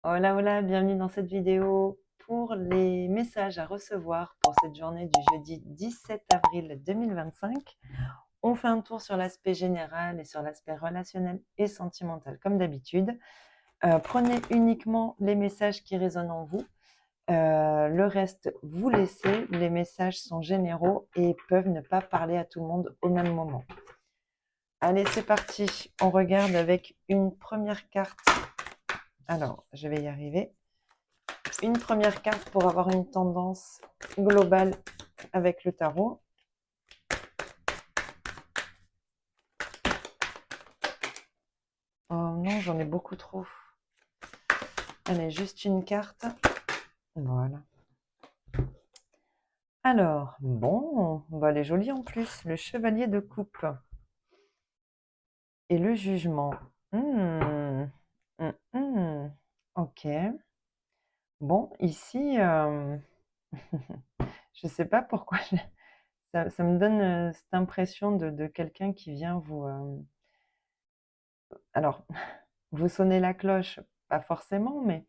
Hola, hola, bienvenue dans cette vidéo pour les messages à recevoir pour cette journée du jeudi 17 avril 2025. On fait un tour sur l'aspect général et sur l'aspect relationnel et sentimental comme d'habitude. Prenez uniquement les messages qui résonnent en vous. Le reste, vous laissez. Les messages sont généraux et peuvent ne pas parler à tout le monde au même moment. Allez, c'est parti. On regarde avec une première carte. Alors, je vais y arriver. Une première carte pour avoir une tendance globale avec le tarot. Oh non, j'en ai beaucoup trop. Allez, juste une carte. Voilà. Alors, bon, elle est jolie en plus. Le chevalier de coupe et le jugement. Ok. Bon, ici, je sais pas pourquoi ça me donne cette impression de quelqu'un qui vient vous... alors, vous sonnez la cloche, pas forcément, mais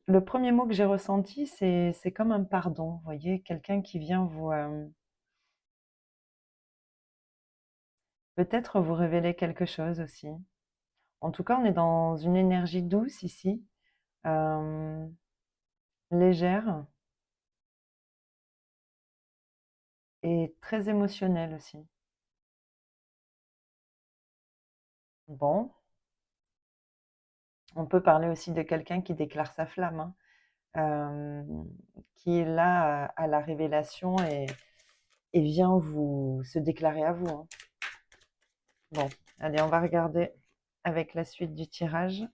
le premier mot que j'ai ressenti, c'est comme un pardon. Vous voyez, quelqu'un qui vient vous... peut-être vous révéler quelque chose aussi. En tout cas, on est dans une énergie douce ici, euh, légère et très émotionnelle aussi. Bon, on peut parler aussi de quelqu'un qui déclare sa flamme, hein, qui est là à la révélation et vient vous se déclarer à vous, hein. Bon, allez, on va regarder avec la suite du tirage.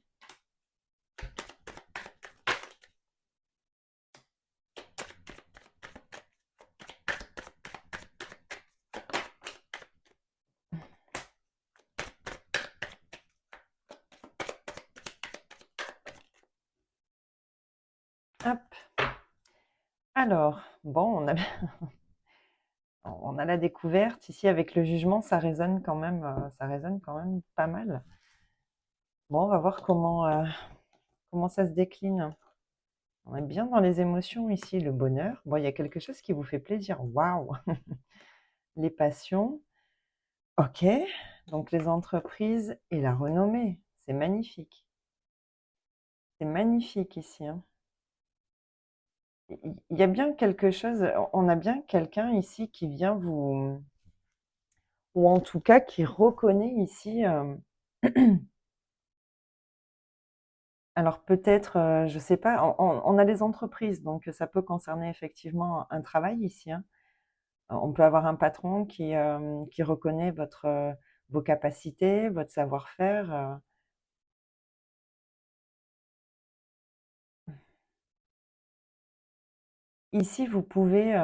Hop. Alors, bon, on a la découverte. Ici, avec le jugement, ça résonne quand même pas mal. Bon, on va voir comment ça se décline. On est bien dans les émotions ici, le bonheur. Bon, il y a quelque chose qui vous fait plaisir. Waouh! Les passions. Ok. Donc, les entreprises et la renommée. C'est magnifique. C'est magnifique ici, hein. Il y a bien quelque chose, on a bien quelqu'un ici qui vient vous, ou en tout cas qui reconnaît ici, alors peut-être, je sais pas, on a les entreprises, donc ça peut concerner effectivement un travail ici, hein. On peut avoir un patron qui reconnaît vos capacités, votre savoir-faire. Ici, vous pouvez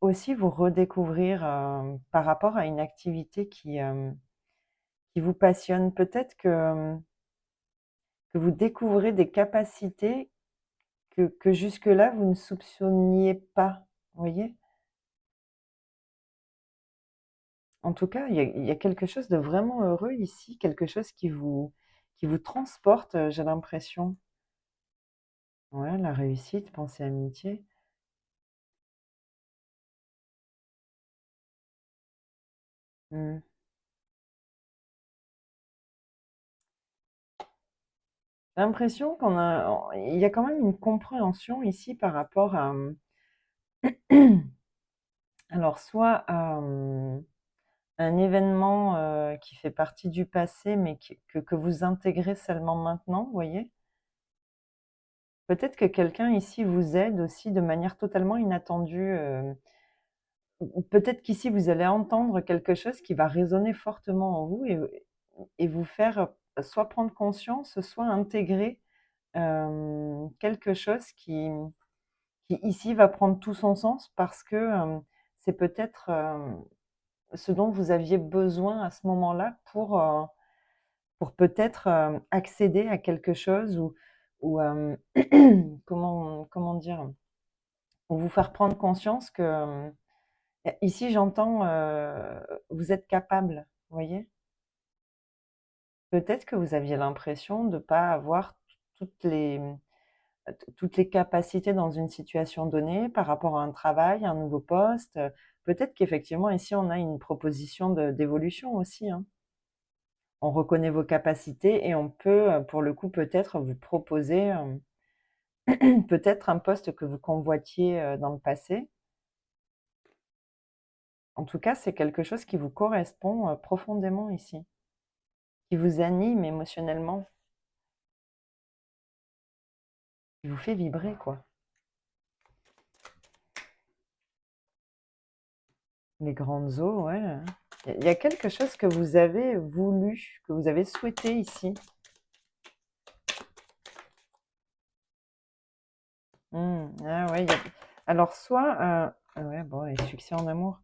aussi vous redécouvrir par rapport à une activité qui vous passionne. Peut-être que vous découvrez des capacités que jusque-là, vous ne soupçonniez pas. Vous voyez? En tout cas, il y a quelque chose de vraiment heureux ici, quelque chose qui vous transporte, j'ai l'impression. Ouais, la réussite, pensée, amitié. Hmm. J'ai l'impression il y a quand même une compréhension ici par rapport à, alors soit à un événement qui fait partie du passé, mais que vous intégrez seulement maintenant, vous voyez? Peut-être que quelqu'un ici vous aide aussi de manière totalement inattendue. Ou peut-être qu'ici, vous allez entendre quelque chose qui va résonner fortement en vous et vous faire soit prendre conscience, soit intégrer quelque chose qui ici va prendre tout son sens parce que c'est peut-être ce dont vous aviez besoin à ce moment-là pour peut-être accéder à quelque chose ou comment dire, ou vous faire prendre conscience que ici j'entends vous êtes capable, vous voyez? Peut-être que vous aviez l'impression de ne pas avoir toutes les capacités dans une situation donnée par rapport à un travail, un nouveau poste. Peut-être qu'effectivement, ici, on a une proposition d'évolution aussi, hein. On reconnaît vos capacités et on peut, pour le coup, peut-être vous proposer peut-être un poste que vous convoitiez dans le passé. En tout cas, c'est quelque chose qui vous correspond profondément ici, qui vous anime émotionnellement, qui vous fait vibrer, quoi. Les grandes eaux, ouais. Il y a quelque chose que vous avez voulu, que vous avez souhaité ici. Ah ouais, alors soit, ouais, bon, les succès en amour.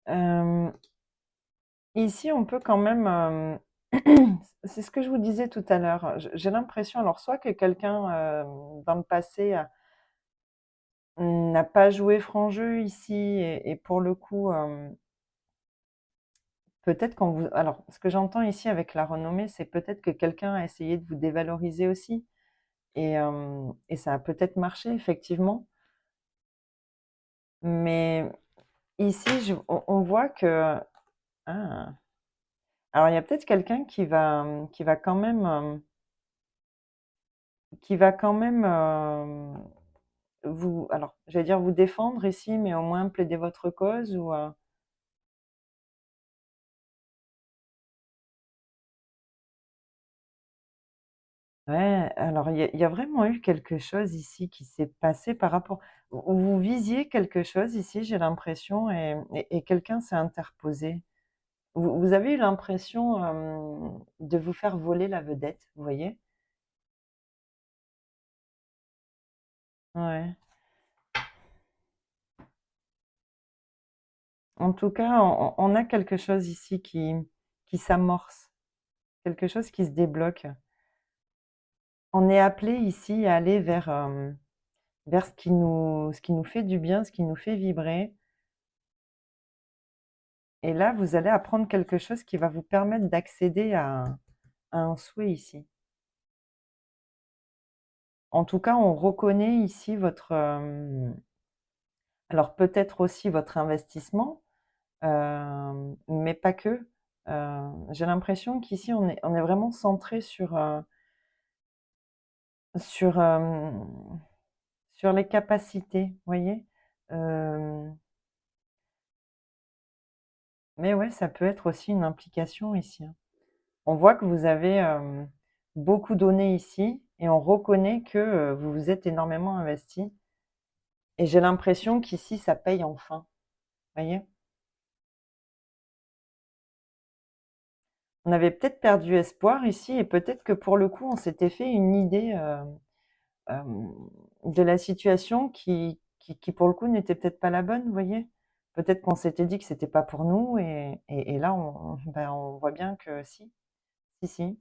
Euh, Ici, on peut quand même, c'est ce que je vous disais tout à l'heure. J'ai l'impression, alors soit que quelqu'un dans le passé n'a pas joué franc jeu ici, et pour le coup, peut-être quand vous, alors ce que j'entends ici avec la renommée, c'est peut-être que quelqu'un a essayé de vous dévaloriser aussi, et ça a peut-être marché effectivement, mais ici, on voit que, ah, alors il y a peut-être quelqu'un qui va quand même vous, alors j'allais dire vous défendre ici, mais au moins plaider votre cause, ou ouais, alors il y a vraiment eu quelque chose ici qui s'est passé par rapport, vous visiez quelque chose ici, j'ai l'impression, et quelqu'un s'est interposé. Vous avez eu l'impression de vous faire voler la vedette, vous voyez? Ouais. En tout cas, on a quelque chose ici qui s'amorce, quelque chose qui se débloque. On est appelé ici à aller vers ce qui nous fait du bien, ce qui nous fait vibrer. Et là, vous allez apprendre quelque chose qui va vous permettre d'accéder à un souhait ici. En tout cas, on reconnaît ici votre, alors peut-être aussi votre investissement, mais pas que. J'ai l'impression qu'ici, on est vraiment centré sur, sur les capacités, vous voyez? Euh, mais ouais, ça peut être aussi une implication ici, hein. On voit que vous avez beaucoup donné ici, et on reconnaît que vous vous êtes énormément investi. Et j'ai l'impression qu'ici, ça paye enfin. Vous voyez? On avait peut-être perdu espoir ici, et peut-être que pour le coup, on s'était fait une idée euh, de la situation qui pour le coup, n'était peut-être pas la bonne, vous voyez? Peut-être qu'on s'était dit que c'était pas pour nous, et là, ben, on voit bien que si, si, si.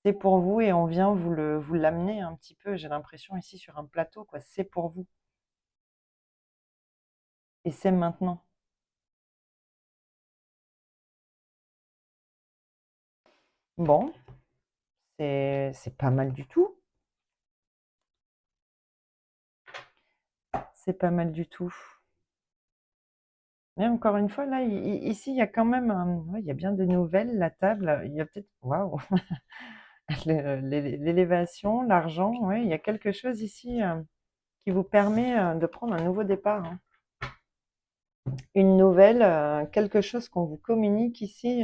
C'est pour vous, et on vient vous l'amener un petit peu, j'ai l'impression, ici sur un plateau, quoi. C'est pour vous. Et c'est maintenant. Bon, c'est pas mal du tout. C'est pas mal du tout. Mais encore une fois, là, ici, il y a quand même, ouais, il y a bien des nouvelles, la table. Il y a peut-être, waouh, l'élévation, l'argent, ouais, il y a quelque chose ici qui vous permet de prendre un nouveau départ, hein. Une nouvelle, quelque chose qu'on vous communique ici.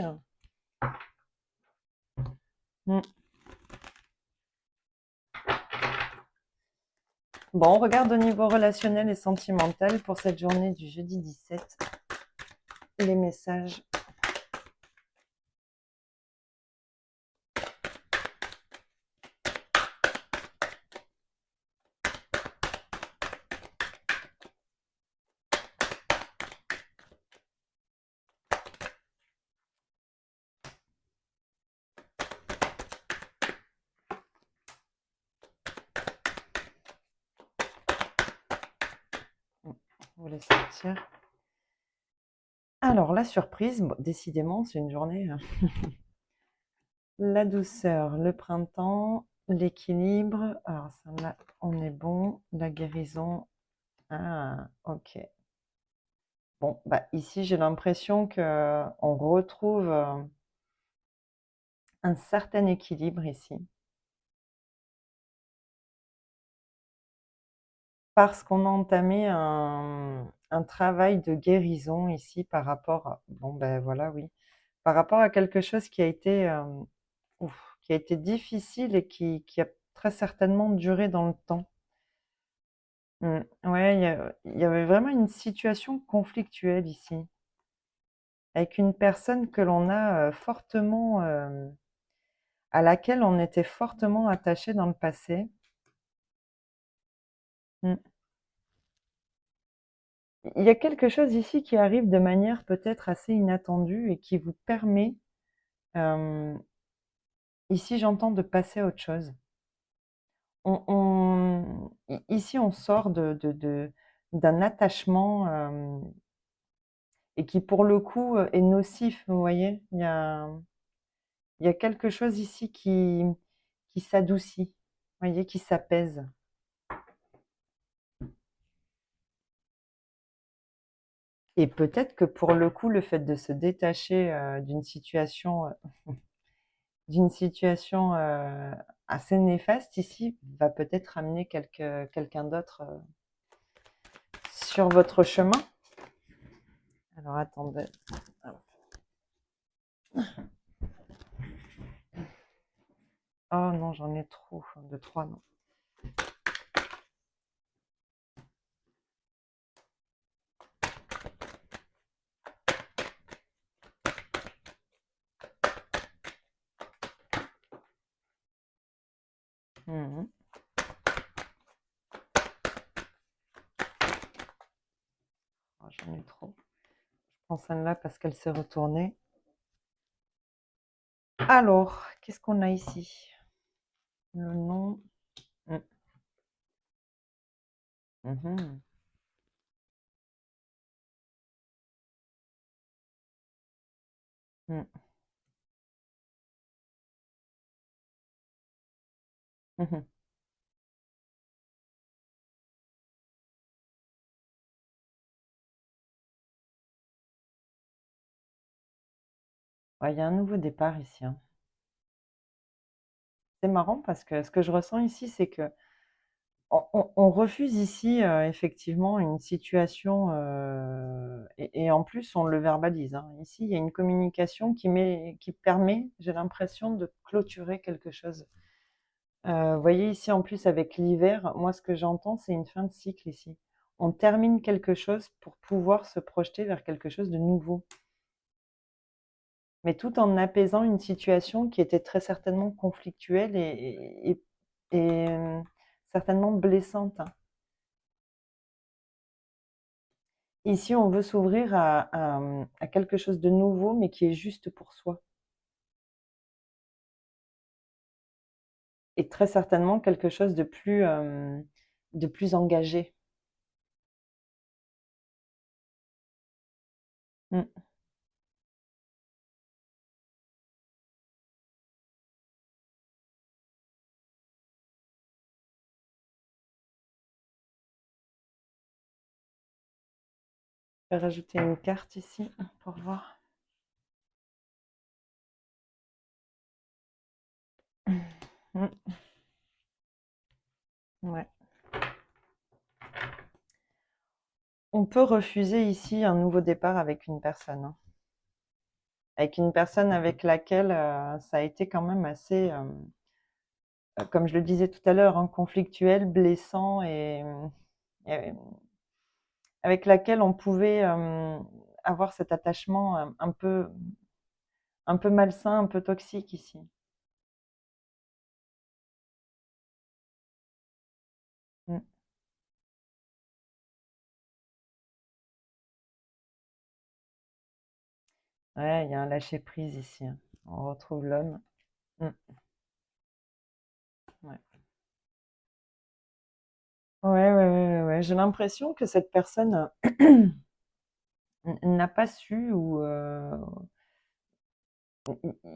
Mm. Bon, on regarde au niveau relationnel et sentimental pour cette journée du jeudi 17. Les messages. On va les sortir. Alors, la surprise, bon, décidément, c'est une journée. La douceur, le printemps l'équilibre. Alors, ça, là, on est bon. La guérison. Ah, ok. Bon, bah, ici, j'ai l'impression que on retrouve un certain équilibre ici. Parce qu'on a entamé un travail de guérison ici par rapport à, bon, ben voilà, oui, par rapport à quelque chose qui a été, qui a été difficile et qui a très certainement duré dans le temps. Ouais, il y avait vraiment une situation conflictuelle ici, avec une personne que l'on a fortement, à laquelle on était fortement attaché dans le passé. Mm. Il y a quelque chose ici qui arrive de manière peut-être assez inattendue et qui vous permet, ici j'entends, de passer à autre chose. Ici on sort d'un attachement et qui pour le coup est nocif, vous voyez. Il y a quelque chose ici qui s'adoucit, vous voyez, qui s'apaise. Et peut-être que pour le coup, le fait de se détacher d'une situation assez néfaste ici va peut-être amener quelqu'un d'autre sur votre chemin. Alors attendez. Oh non, j'en ai trop. De trois, non. Mhm. Oh, j'en ai trop. Je prends celle-là parce qu'elle s'est retournée. Alors, qu'est-ce qu'on a ici? Le nom. Mm. Mhm. Mm. Mhm. Ouais, il y a un nouveau départ ici, hein. C'est marrant parce que ce que je ressens ici, c'est que on refuse ici effectivement une situation et en plus on le verbalise, hein. Ici, il y a une communication qui permet, j'ai l'impression, de clôturer quelque chose. Vous voyez ici en plus avec l'hiver, moi ce que j'entends, c'est une fin de cycle ici. On termine quelque chose pour pouvoir se projeter vers quelque chose de nouveau, mais tout en apaisant une situation qui était très certainement conflictuelle et certainement blessante, hein. Ici, on veut s'ouvrir à quelque chose de nouveau, mais qui est juste pour soi. Et très certainement quelque chose de plus engagé. Mm. Je vais rajouter une carte ici pour voir. Mm. Ouais. On peut refuser ici un nouveau départ avec une personne, hein. Avec une personne avec laquelle ça a été quand même assez, comme je le disais tout à l'heure, hein, conflictuel, blessant et avec laquelle on pouvait avoir cet attachement un peu malsain, un peu toxique ici. Mm. Ouais, il y a un lâcher prise ici, hein. On retrouve l'homme. Mm. Ouais. Ouais, ouais, ouais, ouais. J'ai l'impression que cette personne n'a pas su ou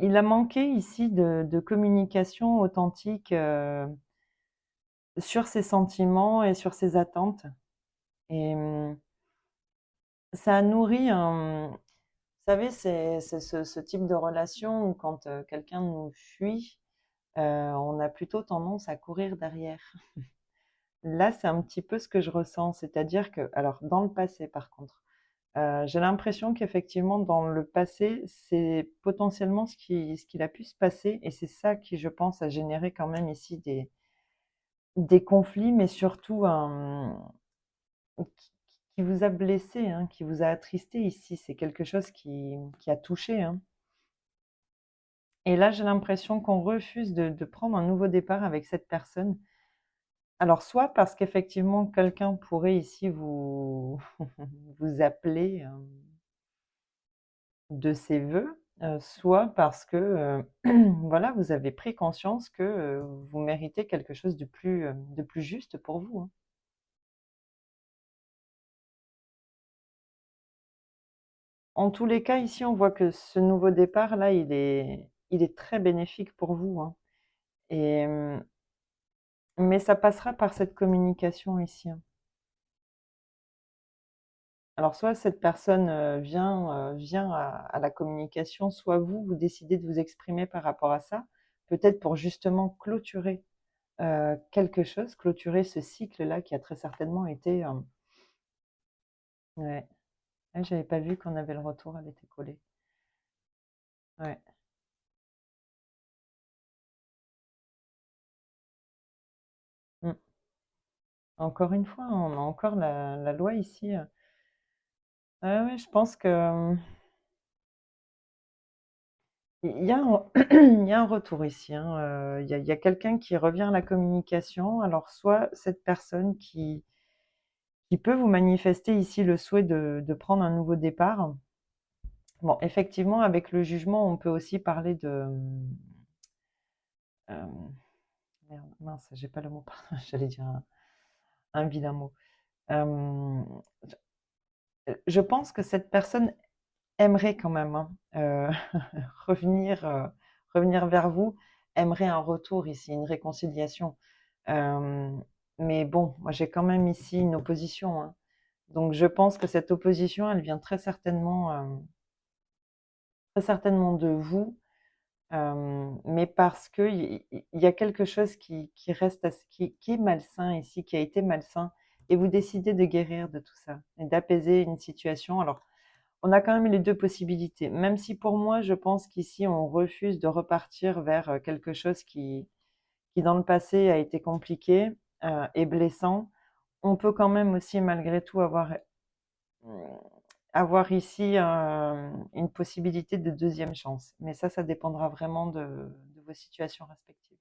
il a manqué ici de communication authentique sur ses sentiments et sur ses attentes. Et ça a nourri un... Vous savez, c'est ce type de relation où quand quelqu'un nous fuit, on a plutôt tendance à courir derrière. Là, c'est un petit peu ce que je ressens, c'est-à-dire que, alors dans le passé par contre, j'ai l'impression qu'effectivement dans le passé, c'est potentiellement ce qu'il a pu se passer et c'est ça qui, je pense, a généré quand même ici des conflits, mais surtout qui vous a blessé, hein, qui vous a attristé ici. C'est quelque chose qui a touché, hein. Et là, j'ai l'impression qu'on refuse de prendre un nouveau départ avec cette personne. Alors, soit parce qu'effectivement, quelqu'un pourrait ici vous, vous appeler de ses vœux, soit parce que voilà, vous avez pris conscience que vous méritez quelque chose de plus juste pour vous, hein. En tous les cas, ici, on voit que ce nouveau départ-là, il est très bénéfique pour vous, hein. Et, mais ça passera par cette communication ici, hein. Alors, soit cette personne vient à la communication, soit vous, vous décidez de vous exprimer par rapport à ça, peut-être pour justement clôturer quelque chose, clôturer ce cycle-là qui a très certainement été... ouais, ouais, j'avais pas vu qu'on avait le retour, elle était collée. Ouais. Mm. Encore une fois, on a encore la loi ici. Ouais, ouais, je pense que il y a un, il y a un retour ici, hein. Il y a quelqu'un qui revient à la communication. Alors, soit cette personne qui peut vous manifester ici le souhait de prendre un nouveau départ. Bon, effectivement, avec le jugement, on peut aussi parler de... merde, mince, j'ai pas le mot, pardon, j'allais dire un vilain mot. Euh, je pense que cette personne aimerait quand même, hein, revenir, revenir vers vous, aimerait un retour ici, une réconciliation. Euh, mais bon, moi j'ai quand même ici une opposition, hein. Donc je pense que cette opposition, elle vient très certainement de vous, mais parce que il y a quelque chose qui reste, qui est malsain ici, qui a été malsain, et vous décidez de guérir de tout ça et d'apaiser une situation. Alors, on a quand même les deux possibilités, même si pour moi, je pense qu'ici, on refuse de repartir vers quelque chose qui dans le passé a été compliqué et blessant. On peut quand même aussi, malgré tout, avoir ici une possibilité de deuxième chance. Mais ça dépendra vraiment de vos situations respectives.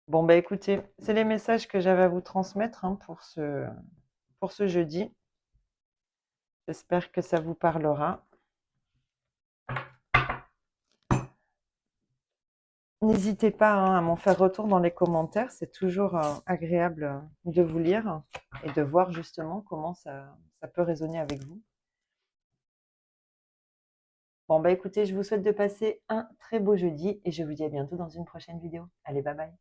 Bon, bah écoutez, c'est les messages que j'avais à vous transmettre, hein, pour ce jeudi. J'espère que ça vous parlera. N'hésitez pas, hein, à m'en faire retour dans les commentaires. C'est toujours agréable de vous lire et de voir justement comment ça peut résonner avec vous. Bon, bah écoutez, je vous souhaite de passer un très beau jeudi et je vous dis à bientôt dans une prochaine vidéo. Allez, bye bye.